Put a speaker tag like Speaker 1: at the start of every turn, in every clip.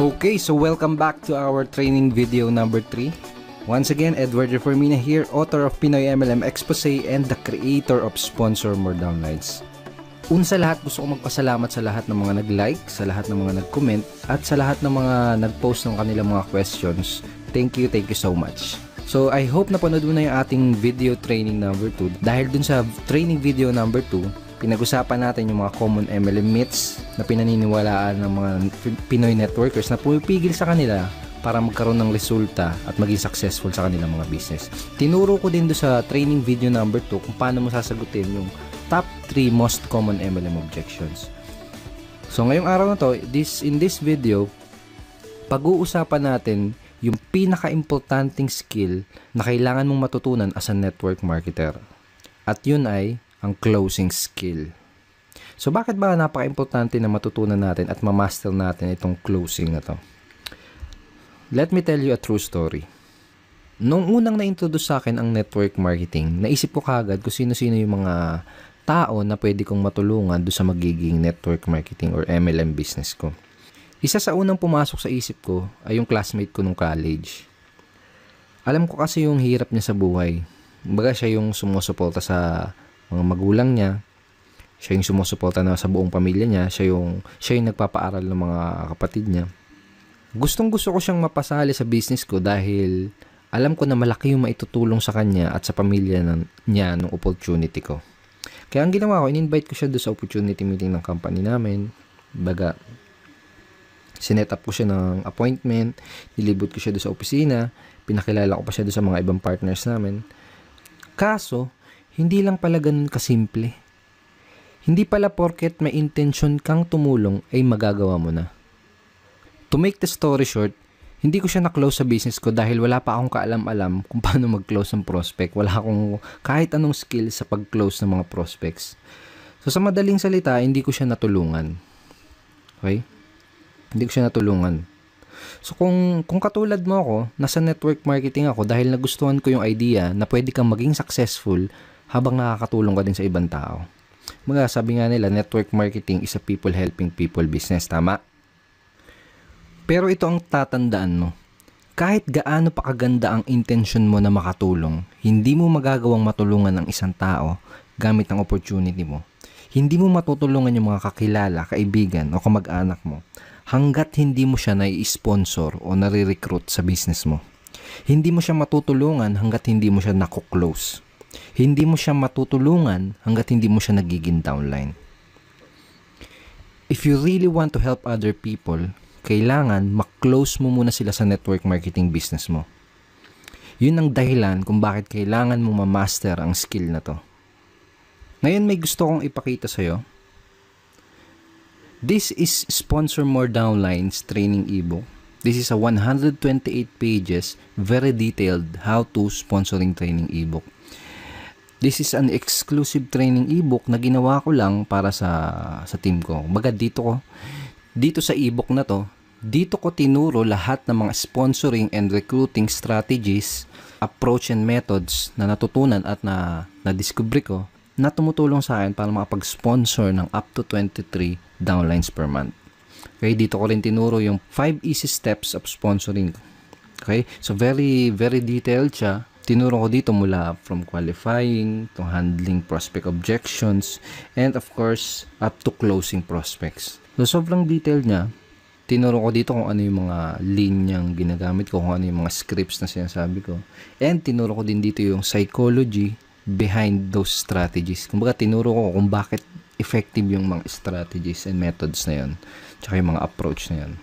Speaker 1: Okay, so welcome back to our training video number 3. Once again, Edward Reformina here, author of Pinoy MLM Expose and the creator of Sponsor More Downlines. Una sa lahat, gusto ko magpasalamat sa lahat ng mga nag-like, sa lahat ng mga nag-comment, at sa lahat ng mga nag-post ng kanilang mga questions. Thank you so much. So, I hope napanood mo na yung ating video training number 2. Dahil dun sa training video number 2, pinag-usapan natin yung mga common MLM myths na pinaniniwalaan ng mga Pinoy networkers na pumipigil sa kanila para magkaroon ng resulta at maging successful sa kanilang mga business. Tinuro ko din doon sa training video number 2 kung paano mo sasagutin yung top 3 most common MLM objections. So ngayong araw na to, in this video, pag-uusapan natin yung pinaka-importanting skill na kailangan mong matutunan as a network marketer. At yun ay ang closing skill. So bakit ba napaka-importante na matutunan natin at ma-master natin itong closing na to? Let me tell you a true story. Nung unang na-introduce sa akin ang network marketing, naisip ko kagad kung sino-sino yung mga tao na pwede kong matulungan doon sa magiging network marketing or MLM business ko. Isa sa unang pumasok sa isip ko ay yung classmate ko nung college. Alam ko kasi yung hirap niya sa buhay. Baga siya yung sumusuporta sa mga magulang niya, siya yung sumusuporta na sa buong pamilya niya, siya yung nagpapaaral ng mga kapatid niya. Gustong-gusto ko siyang mapasali sa business ko dahil alam ko na malaki yung maitutulong sa kanya at sa pamilya niya nung opportunity ko. Kaya ang ginawa ko, in-invite ko siya doon sa opportunity meeting ng company namin. Baga, sinet up ko siya ng appointment, nilibot ko siya doon sa opisina, pinakilala ko pa siya doon sa mga ibang partners namin. Kaso, hindi lang pala ganun kasimple. Hindi pala porket may intention kang tumulong ay magagawa mo na. To make the story short, hindi ko siya na-close sa business ko dahil wala pa akong kaalam-alam kung paano mag-close ng prospect. Wala akong kahit anong skill sa pag-close ng mga prospects. So sa madaling salita, hindi ko siya natulungan. Okay? Hindi ko siya natulungan. So kung katulad mo ako, nasa network marketing ako dahil nagustuhan ko yung idea na pwede kang maging successful habang nakakatulong ka din sa ibang tao. Mga sabi nga nila, network marketing is a people helping people business. Tama? Pero ito ang tatandaan mo. Kahit gaano pa kaganda ang intention mo na makatulong, hindi mo magagawang matulungan ang isang tao gamit ang opportunity mo. Hindi mo matutulungan yung mga kakilala, kaibigan o kamag-anak mo hanggat hindi mo siya nai-sponsor o nare-recruit sa business mo. Hindi mo siya matutulungan hanggat hindi mo siya nakuklose. Hindi mo siya matutulungan hanggat hindi mo siya nagiging downline. If you really want to help other people, kailangan mak-close mo muna sila sa network marketing business mo. Yun ang dahilan kung bakit kailangan mo ma-master ang skill na to. Ngayon may gusto kong ipakita sa'yo. This is Sponsor More Downlines training ebook. This is a 128 pages, very detailed how-to sponsoring training ebook. This is an exclusive training ebook na ginawa ko lang para sa team ko. Baga dito sa ebook na to, dito ko tinuro lahat ng mga sponsoring and recruiting strategies, approach and methods na natutunan at na-discover ko na tumutulong sa akin para makapag-sponsor ng up to 23 downlines per month. Okay, dito ko rin tinuro yung 5 easy steps of sponsoring. Okay, so very, very detailed siya. Tinuro ko dito mula from qualifying to handling prospect objections and of course up to closing prospects. So sobrang detailed niya. Tinuro ko dito kung ano yung mga linyang ginagamit ko, kung ano yung mga scripts na sinasabi ko. And tinuro ko din dito yung psychology behind those strategies. Kumbaga tinuro ko kung bakit effective yung mga strategies and methods na yun. Tsaka yung mga approach na yun.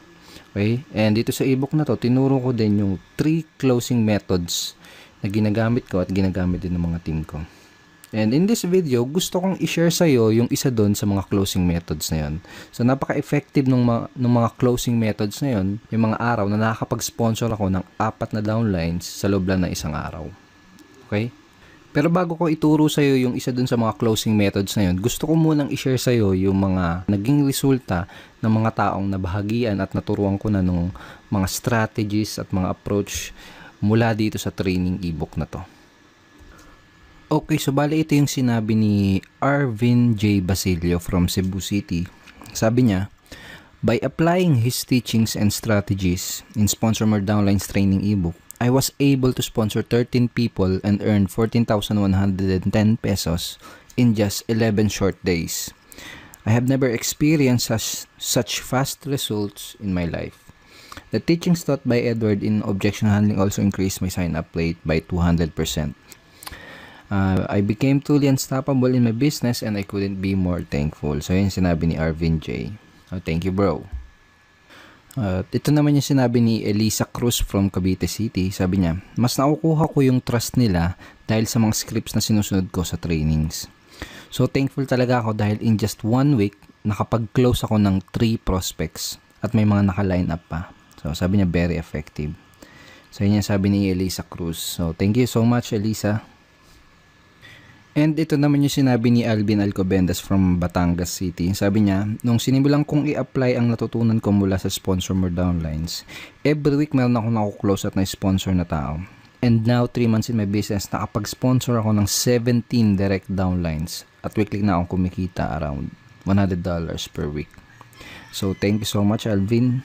Speaker 1: Okay? And dito sa ebook na to, tinuro ko din yung 3 closing methods na ginagamit ko at ginagamit din ng mga team ko. And in this video, gusto kong i-share sa'yo yung isa doon sa mga closing methods na yun. So, napaka-effective ng mga closing methods na yun, yung mga araw na nakakapag-sponsor ako ng 4 na downlines sa loob lang ng isang araw. Okay? Pero bago ko ituro sa'yo yung isa doon sa mga closing methods na yun, gusto ko munang i-share sa'yo yung mga naging resulta ng mga taong nabahagian at naturuan ko na nung mga strategies at mga approach mula dito sa training ebook na to. Okay, so bali ito yung sinabi ni Arvin J. Basilio from Cebu City. Sabi niya, By applying his teachings and strategies in Sponsor More Downlines training ebook, I was able to sponsor 13 people and earn 14,110 pesos in just 11 short days. I have never experienced such fast results in my life. The teachings taught by Edward in objection handling also increased my sign-up rate by 200%. I became truly unstoppable in my business and I couldn't be more thankful. So yun sinabi ni Arvin J. Oh, thank you, bro. Ito naman yung sinabi ni Elisa Cruz from Cavite City. Sabi niya, mas nakukuha ko yung trust nila dahil sa mga scripts na sinusunod ko sa trainings. So thankful talaga ako dahil in just 1 week, nakapag-close ako ng 3 prospects at may mga naka-line up pa. So sabi niya, very effective. So yun yung sabi ni Elisa Cruz. So thank you so much, Elisa. And ito naman yung sinabi ni Alvin Alcobendas from Batangas City. Sabi niya, nung sinimulan kong i-apply ang natutunan ko mula sa Sponsor More Downlines, every week meron akong nakuklose at na-sponsor na tao. And now, 3 months in my business, nakapag-sponsor ako ng 17 direct downlines at weekly na akong kumikita around $100 per week. So, thank you so much, Alvin.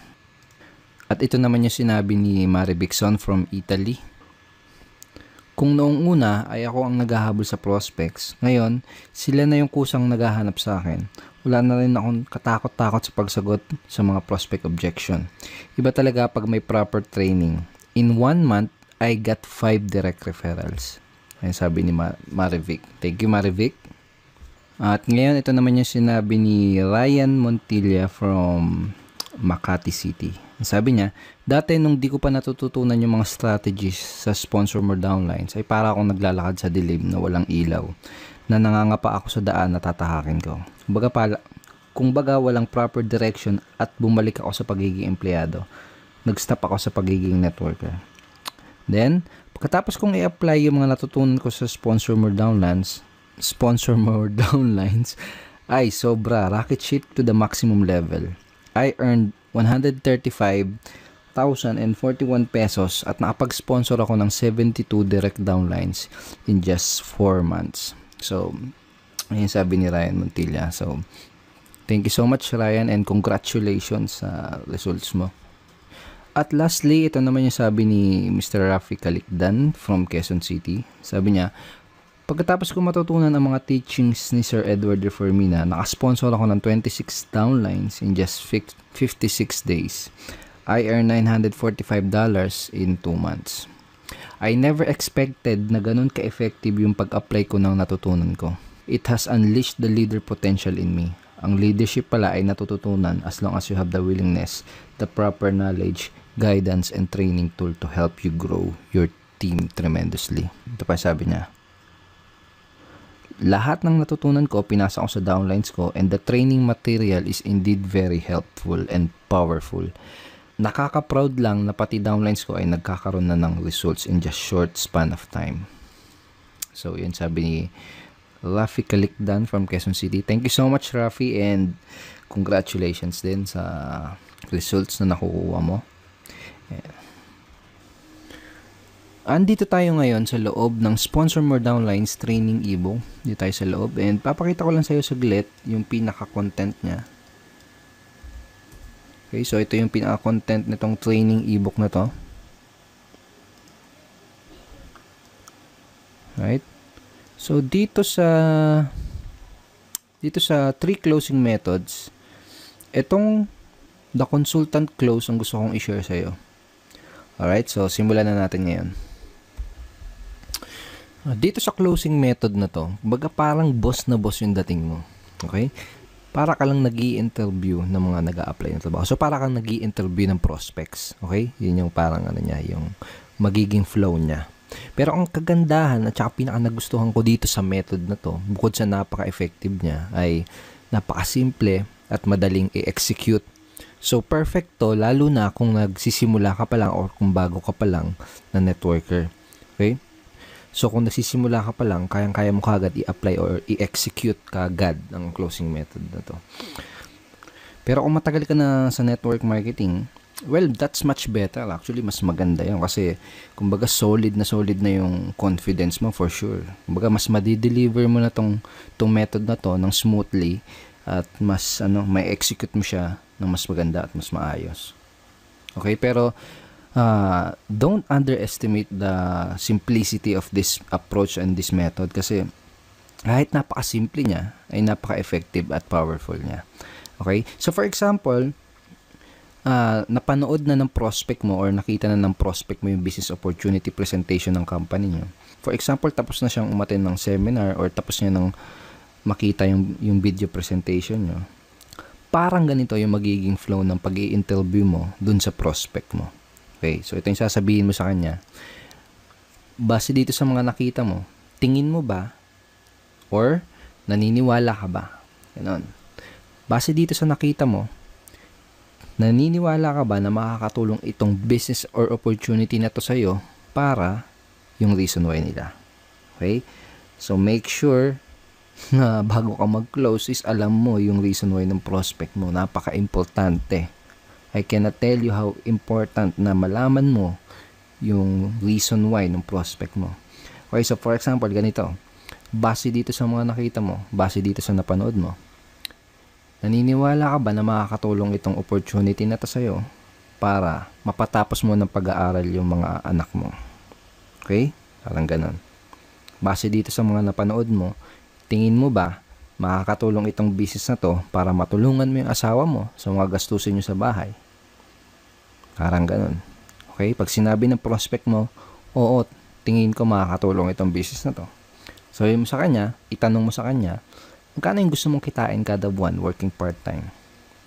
Speaker 1: At ito naman yung sinabi ni Mari Bixon from Italy. Kung noong una ay ako ang naghahabol sa prospects, ngayon sila na yung kusang naghahanap sa akin. Wala na rin akong katakot-takot sa pagsagot sa mga prospect objection. Iba talaga pag may proper training. In 1 month, I got 5 direct referrals. Ay sabi ni Marivic. Thank you, Marivic. At ngayon, ito naman yung sinabi ni Ryan Montilla from Makati City. Sabi niya, dati nung di ko pa natututunan yung mga strategies sa Sponsor More Downlines, ay para akong naglalakad sa dilim na walang ilaw, na nangangapa ako sa daan na tatahakin ko. Kung baga walang proper direction at bumalik ako sa pagiging empleyado, nag-stop ako sa pagiging networker. Then, pagkatapos kong i-apply yung mga natutunan ko sa Sponsor More Downlines, ay sobra, rocket ship to the maximum level. I earned 135,041 pesos at nakapag-sponsor ako ng 72 direct downlines in just 4 months. So, ayun sabi ni Ryan Montilla. So, thank you so much, Ryan, and congratulations sa results mo. At lastly, ito naman yung sabi ni Mr. Rafi Calicdan from Quezon City. Sabi niya, pagkatapos ko matutunan ang mga teachings ni Sir Edward Reformina, nakasponsor ako ng 26 downlines in just 56 days. I earned $945 in 2 months. I never expected na ganun ka-effective yung pag-apply ko ng natutunan ko. It has unleashed the leader potential in me. Ang leadership pala ay natututunan as long as you have the willingness, the proper knowledge, guidance, and training tool to help you grow your team tremendously. Ito pa sabi niya. Lahat ng natutunan ko, pinasa ko sa downlines ko, and the training material is indeed very helpful and powerful. Nakaka-proud lang na pati downlines ko ay nagkakaroon na ng results in just short span of time. So, yun sabi ni Rafi Calicdan from Quezon City. Thank you so much, Rafi, and congratulations din sa results na nakukuha mo. Andito tayo ngayon sa loob ng Sponsor More Downlines training ebook. Dito tayo sa loob, and papakita ko lang sa iyo saglit yung pinaka-content niya. Okay, so ito yung pinaka-content nitong training ebook na to. Right? So dito sa 3 closing methods, itong the consultant close ang gusto kong i-share sa iyo. Alright, so simulan na natin ngayon. Dito sa closing method na to, baga parang boss na boss yung dating mo. Okay? Para ka lang nag-i-interview ng mga nag-a-apply ng trabaho. So, para kang nag-i-interview ng prospects. Okay? Yun yung parang ano niya, yung magiging flow niya. Pero ang kagandahan at saka pinaka-nagustuhan ko dito sa method na to, bukod sa napaka-effective niya, ay napaka-simple at madaling i-execute. So, perfect to, lalo na kung nagsisimula ka pa lang or kung bago ka pa lang na networker. Okay? So, kung nagsisimula ka pa lang, kayang-kaya mo kagad i-apply or i-execute kagad ang closing method na to. Pero kung matagal ka na sa network marketing, well, that's much better. Actually, mas maganda yan kasi, kumbaga, solid na yung confidence mo for sure. Kumbaga, mas madideliver mo na tong method na to ng smoothly at mas, may execute mo siya ng mas maganda at mas maayos. Okay, pero don't underestimate the simplicity of this approach and this method kasi kahit napaka-simple niya, ay napaka-effective at powerful niya. Okay? So, for example, napanood na ng prospect mo or nakita na ng prospect mo yung business opportunity presentation ng company nyo. For example, tapos na siyang umattend ng seminar or tapos niya nang makita yung video presentation nyo. Parang ganito yung magiging flow ng pag-i-interview mo dun sa prospect mo. Okay? So, ito yung sasabihin mo sa kanya. Base dito sa mga nakita mo, tingin mo ba or naniniwala ka ba? Ganon. Base dito sa nakita mo, naniniwala ka ba na makakatulong itong business or opportunity na to sa'yo para yung reason why nila? Okay? So, make sure na bago ka mag-close is alam mo yung reason why ng prospect mo. Napaka-importante. I cannot tell you how important na malaman mo yung reason why ng prospect mo. Okay, so for example, ganito. Base dito sa mga nakita mo, base dito sa napanood mo, naniniwala ka ba na makakatulong itong opportunity na to sa'yo para mapatapos mo ng pag-aaral yung mga anak mo? Okay? Parang ganun. Base dito sa mga napanood mo, tingin mo ba makakatulong itong business na to para matulungan mo yung asawa mo sa mga gastusin nyo sa bahay? Parang ganun. Okay? Pag sinabi ng prospect mo, oo, tingin ko makakatulong itong business na to. So, yung sa kanya, itanong mo sa kanya, magkano yung gusto mong kitain kada buwan working part-time?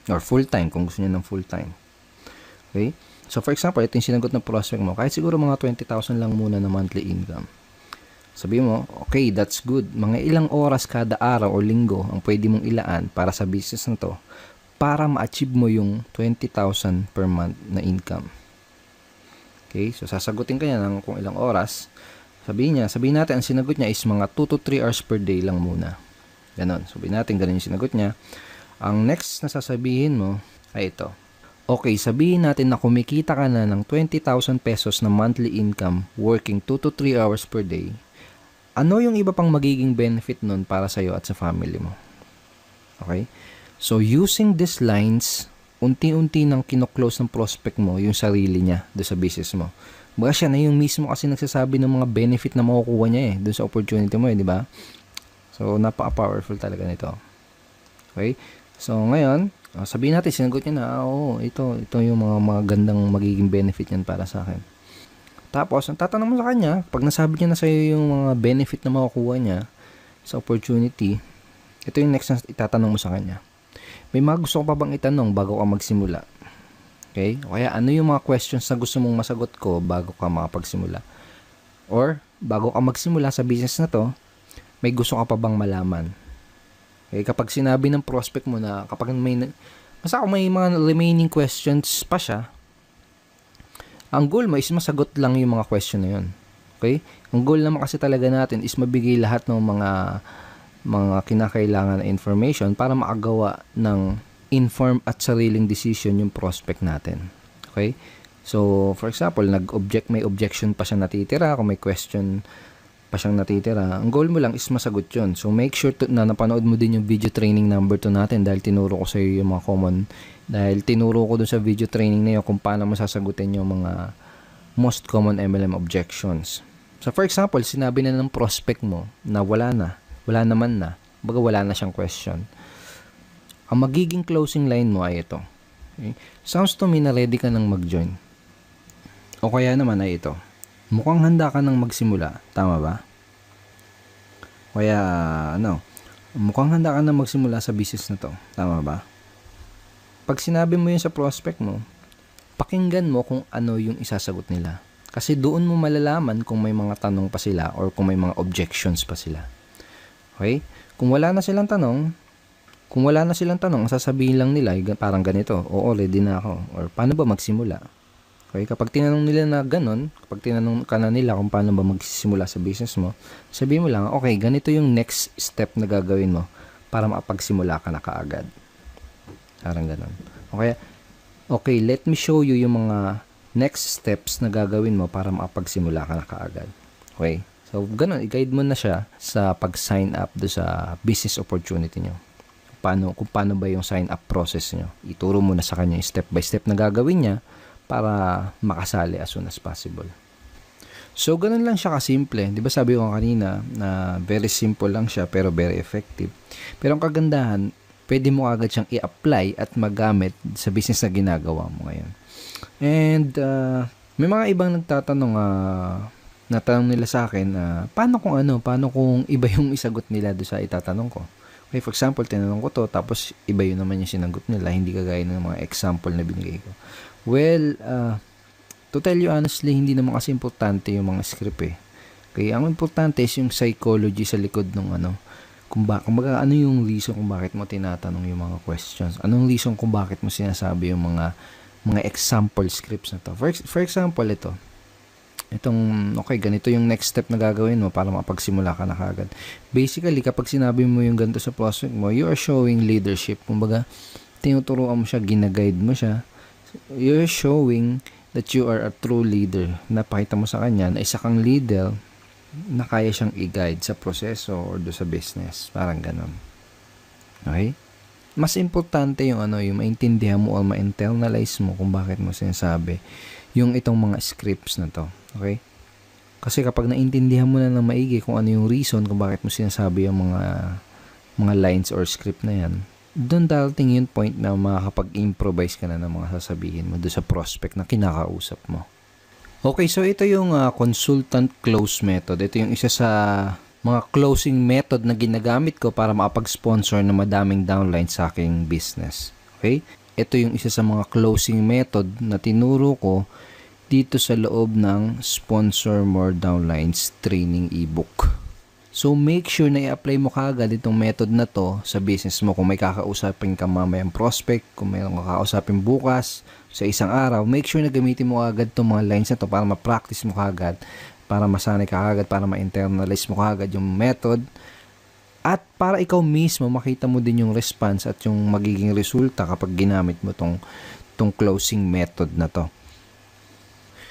Speaker 1: Or full-time kung gusto niya ng full-time. Okay? So, for example, ito yung sinagot ng prospect mo. Kahit siguro mga 20,000 lang muna na monthly income. Sabi mo, okay, that's good. Mga ilang oras kada araw o linggo ang pwede mong ilaan para sa business na to para ma-achieve mo yung 20,000 per month na income. Okay? So, sasagutin ka niya ng kung ilang oras. Sabihin natin, ang sinagot niya is mga 2 to 3 hours per day lang muna. Ganon. Sabihin natin, ganun yung sinagot niya. Ang next na sasabihin mo ay ito. Okay, sabihin natin na kumikita ka na ng 20,000 pesos na monthly income working 2 to 3 hours per day. Ano yung iba pang magiging benefit nun para sa'yo at sa family mo? Okay? So, using these lines, unti-unti nang kino-close ng prospect mo yung sarili niya doon sa business mo. Baga siya na yung mismo kasi nagsasabi ng mga benefit na makukuha niya doon sa opportunity mo, di ba? So, napaka-powerful talaga nito. Okay? So, ngayon, sabihin natin, sinagot niya na, ito yung mga gandang magiging benefit niyan para sa akin. Tapos, ang tatanong mo sa kanya, pag nasabi niya na sa'yo yung mga benefit na makukuha niya sa opportunity, ito yung next na itatanong mo sa kanya. May mga gusto ko pa bang itanong bago ka magsimula? Okay? O kaya, ano yung mga questions na gusto mong masagot ko bago ka makapagsimula? Or, bago ka magsimula sa business na to, may gusto ka pa bang malaman? Okay? Kapag sinabi ng prospect mo na, kapag may mga remaining questions pa siya, ang goal mo is masagot lang yung mga question na yun. Okay? Ang goal naman kasi talaga natin is mabigay lahat ng mga kinakailangan na information para makagawa ng informed at sariling decision yung prospect natin. Okay? So, for example, may objection pa siya natitira, kung may question pa siyang natitira, ang goal mo lang is masagot yun. So, make sure na napanood mo din yung video training number 2 natin dahil tinuro ko sa iyo yung mga tinuro ko dun sa video training na yun kung paano mo sasagutin yung mga most common MLM objections. So, for example, sinabi na ng prospect mo na wala naman na, baga wala na siyang question. Ang magiging closing line mo ay ito. Okay? Sounds to me na ready ka nang mag-join. O kaya naman ay ito. Mukhang handa ka nang magsimula. Tama ba? Kaya, mukhang handa ka nang magsimula sa business na to. Tama ba? Pag sinabi mo yun sa prospect mo, pakinggan mo kung ano yung isasagot nila. Kasi doon mo malalaman kung may mga tanong pa sila or kung may mga objections pa sila. Okay? Kung wala na silang tanong, ang sasabihin lang nila, parang ganito, oo, ready na ako. Or, paano ba magsimula? Okay? Kapag tinanong nila na ganun, kapag tinanong ka na nila kung paano ba magsisimula sa business mo, sabihin mo lang, okay, ganito yung next step na gagawin mo para makapagsimula ka na kaagad. Parang ganun. Okay, let me show you yung mga next steps na gagawin mo para makapagsimula ka na kaagad. Okay? So, ganun, i-guide mo na siya sa pag-sign up do sa business opportunity nyo. kung paano ba yung sign up process nyo. Ituro mo na sa kanya yung step by step na gagawin niya para makasali as soon as possible. So, ganun lang siya kasimple. Di ba sabi ko kanina na very simple lang siya pero very effective. Pero ang kagandahan, pwede mo agad siyang i-apply at magamit sa business na ginagawa mo ngayon. And may mga ibang nagtatanong, natanong nila sa akin, paano kung iba yung isagot nila doon sa itatanong ko. Okay, for example, tinanong ko to, tapos iba yun naman yung sinagot nila, hindi kagaya ng mga example na binigay ko. Well, to tell you honestly, hindi naman kasi importante yung mga script eh. Kaya ang importante is yung psychology sa likod ng kumbaga ano yung reason kung bakit mo tinatanong yung mga questions. Anong reason kung bakit mo sinasabi yung mga example scripts na to. For example, ganito yung next step na gagawin mo para makapagsimula ka na kagad. Basically, kapag sinabi mo yung ganito sa prospect mo, you are showing leadership. Kumbaga, tinuturuan mo siya, ginaguide mo siya. You're showing that you are a true leader. Napakita mo sa kanya na isa kang leader na kaya siyang i-guide sa proseso or do sa business. Parang ganun. Okay? Mas importante yung yung maintindihan mo o ma-internalize mo kung bakit mo sinasabi yung itong mga scripts na to. Okay? Kasi kapag naintindihan mo na ng maigi kung ano yung reason kung bakit mo sinasabi yung mga lines or script na yan, doon darating yung point na makakapag-improvise ka na ng mga sasabihin mo doon sa prospect na kinakausap mo. Okay, so ito yung consultant close method. Ito yung isa sa mga closing method na ginagamit ko para makapag-sponsor ng madaming downlines sa aking business. Okay? Ito yung isa sa mga closing method na tinuro ko dito sa loob ng Sponsor More Downlines training ebook. So, make sure na i-apply mo kaagad itong method na to sa business mo. Kung may kakausapin ka mamayang prospect, kung may kakausapin bukas, sa isang araw, make sure na gamitin mo kaagad itong mga lines na to para ma-practice mo kaagad, para masanay ka kaagad, para ma-internalize mo kaagad yung method, at para ikaw mismo makita mo din yung response at yung magiging resulta kapag ginamit mo tong closing method na to.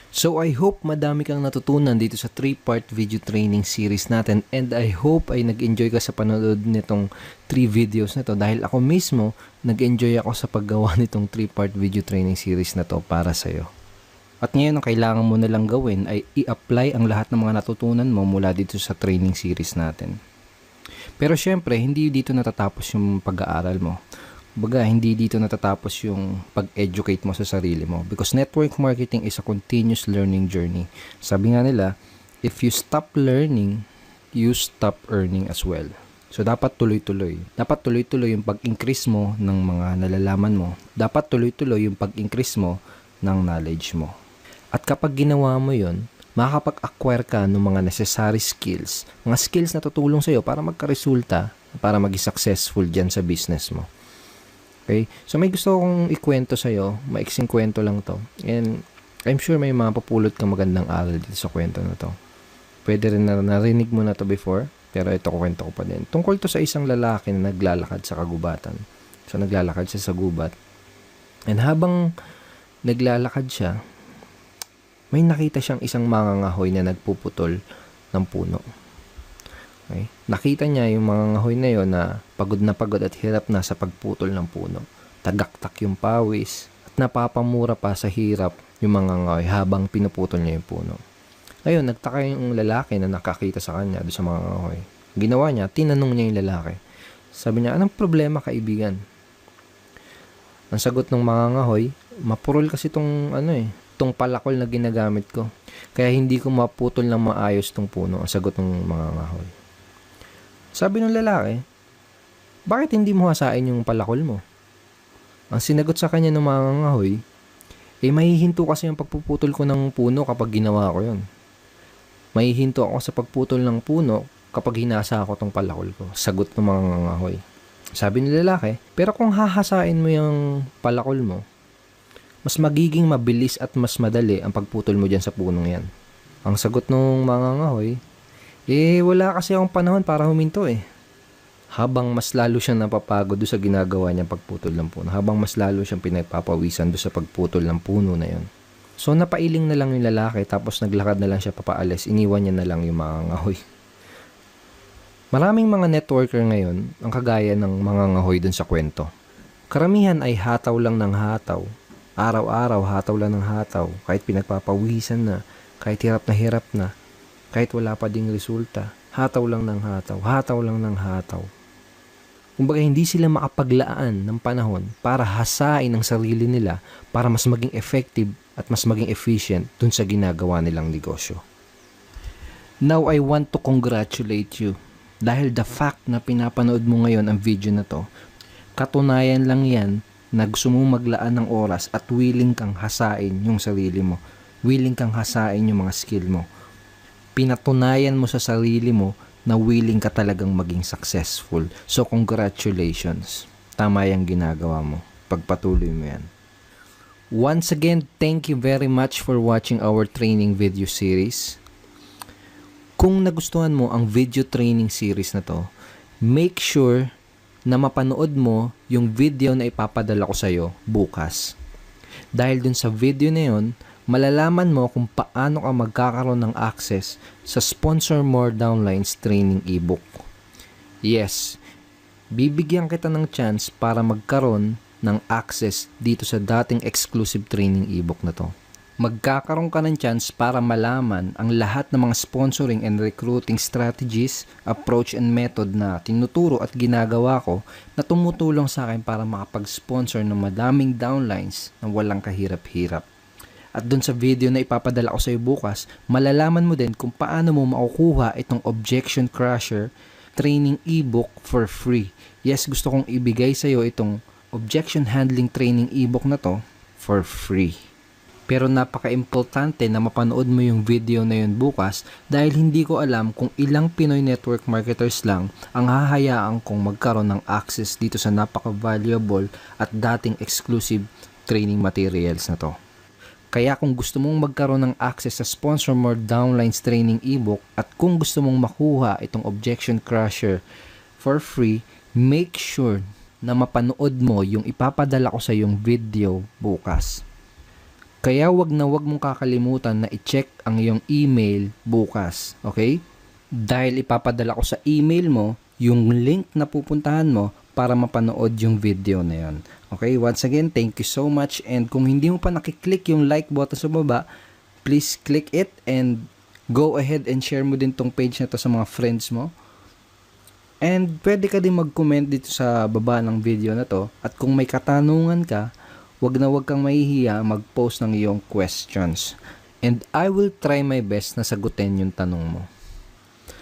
Speaker 1: So, I hope madami kang natutunan dito sa 3-part video training series natin, and I hope ay nag-enjoy ka sa panonood nitong 3 videos na to dahil ako mismo nag-enjoy ako sa paggawa nitong 3-part video training series na to para sa'yo. At ngayon, ang kailangan mo na lang gawin ay i-apply ang lahat ng mga natutunan mo mula dito sa training series natin. Pero syempre, hindi dito natatapos yung pag-aaral mo. Baga, hindi dito natatapos yung pag-educate mo sa sarili mo. Because network marketing is a continuous learning journey. Sabi nga nila, if you stop learning, you stop earning as well. So, dapat tuloy-tuloy. Dapat tuloy-tuloy yung pag-increase mo ng mga nalalaman mo. Dapat tuloy-tuloy yung pag-increase mo ng knowledge mo. At kapag ginawa mo yun, makakapag-acquire ka ng mga necessary skills. Mga skills na tutulong sa'yo para magka-resulta, para maging successful dyan sa business mo. Okay? So, may gusto akong ikwento sa'yo. Maiksing kwento lang to. And I'm sure may mapupulot kang magandang aral dito sa kwento na to. Pwede rin na narinig mo na to before, pero ito kwento ko pa din. Tungkol to sa isang lalaki na naglalakad sa kagubatan. So, naglalakad siya sa gubat. And habang naglalakad siya, may nakita siyang isang mangangahoy na nagpuputol ng puno. Okay? Nakita niya yung mga ngahoy na yon na pagod at hirap na sa pagputol ng puno. Tagaktak yung pawis at napapamura pa sa hirap yung mga ngahoy habang pinuputol niya yung puno. Ngayon, nagtaka yung lalaki na nakakita sa kanya doon sa mga ngahoy. Ginawa niya, tinanong niya yung lalaki. Sabi niya, anong problema kaibigan? Ang sagot ng mga ngahoy, mapurol kasi tong tong palakol na ginagamit ko. Kaya hindi ko maputol ng maayos tong puno. Ang sagot ng mga ngahoy. Sabi ng lalaki, bakit hindi mo hasain yung palakol mo? Ang sinagot sa kanya ng mga ngahoy, mahihinto kasi yung pagpuputol ko ng puno kapag ginawa ko yun. Mahihinto ako sa pagputol ng puno kapag hinasa ko tong palakol ko. Sagot ng mga ngahoy. Sabi ng lalaki, pero kung hahasain mo yung palakol mo, mas magiging mabilis at mas madali ang pagputol mo dyan sa punong yan. Ang sagot ng mga ngahoy, wala kasi akong panahon para huminto Habang mas lalo siyang napapagod doon sa ginagawa niyang pagputol ng puno. Habang mas lalo siyang pinagpapawisan doon sa pagputol ng puno na yon. So, napailing na lang yung lalaki tapos naglakad na lang siya papaalis. Iniwan niya na lang yung mga ngahoy. Maraming mga networker ngayon ang kagaya ng mga ngahoy dun sa kwento. Karamihan ay hataw lang ng hataw. Araw-araw hataw lang ng hataw. Kahit pinagpapawisan na, kahit hirap na, kahit wala pa ding resulta. Hataw lang ng hataw, hataw lang ng hataw. Kumbaga hindi sila makapaglaan ng panahon para hasain ang sarili nila para mas maging effective at mas maging efficient dun sa ginagawa nilang negosyo. Now I want to congratulate you dahil the fact na pinapanood mo ngayon ang video na to, katunayan lang yan na gusto mong maglaan ng oras at willing kang hasain yung sarili mo. Willing kang hasain yung mga skill mo. Pinatunayan mo sa sarili mo na willing ka talagang maging successful. So congratulations. Tama yung ginagawa mo. Pagpatuloy mo yan. Once again, thank you very much for watching our training video series. Kung nagustuhan mo ang video training series na to, make sure na mapanood mo yung video na ipapadala ko sa'yo bukas. Dahil dun sa video na yun, malalaman mo kung paano ka magkakaroon ng access sa Sponsor More Downlines training ebook. Yes, bibigyan kita ng chance para magkaroon ng access dito sa dating exclusive training ebook na to. Magkakaroon ka ng chance para malaman ang lahat ng mga sponsoring and recruiting strategies, approach and method na tinuturo at ginagawa ko na tumutulong sa akin para makapag-sponsor ng madaming downlines na walang kahirap-hirap. At dun sa video na ipapadala ko sa iyo bukas, malalaman mo din kung paano mo makukuha itong Objection Crusher training ebook for free. Yes, gusto kong ibigay sa iyo itong Objection Handling training ebook na to for free. Pero napaka-importante na mapanood mo yung video na yun bukas dahil hindi ko alam kung ilang Pinoy network marketers lang ang hahayaan kong magkaroon ng access dito sa napaka-valuable at dating exclusive training materials na to. Kaya kung gusto mong magkaroon ng access sa Sponsor More Downlines training ebook at kung gusto mong makuha itong Objection Crusher for free, make sure na mapanood mo yung ipapadala ko sa yung video bukas. Kaya wag mong kakalimutan na i-check ang iyong email bukas, okay? Dahil ipapadala ko sa email mo yung link na pupuntahan mo para mapanood yung video na yun. Okay, once again, thank you so much. And kung hindi mo pa nakiklik yung like button sa baba, please click it and go ahead and share mo din tong page na to sa mga friends mo. And pwede ka din mag-comment dito sa baba ng video na to. At kung may katanungan ka, wag kang mahihiya mag-post ng iyong questions. And I will try my best na sagutin yung tanong mo.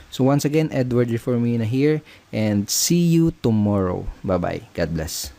Speaker 1: So once again, Edward Reformina here and see you tomorrow. Bye-bye. God bless.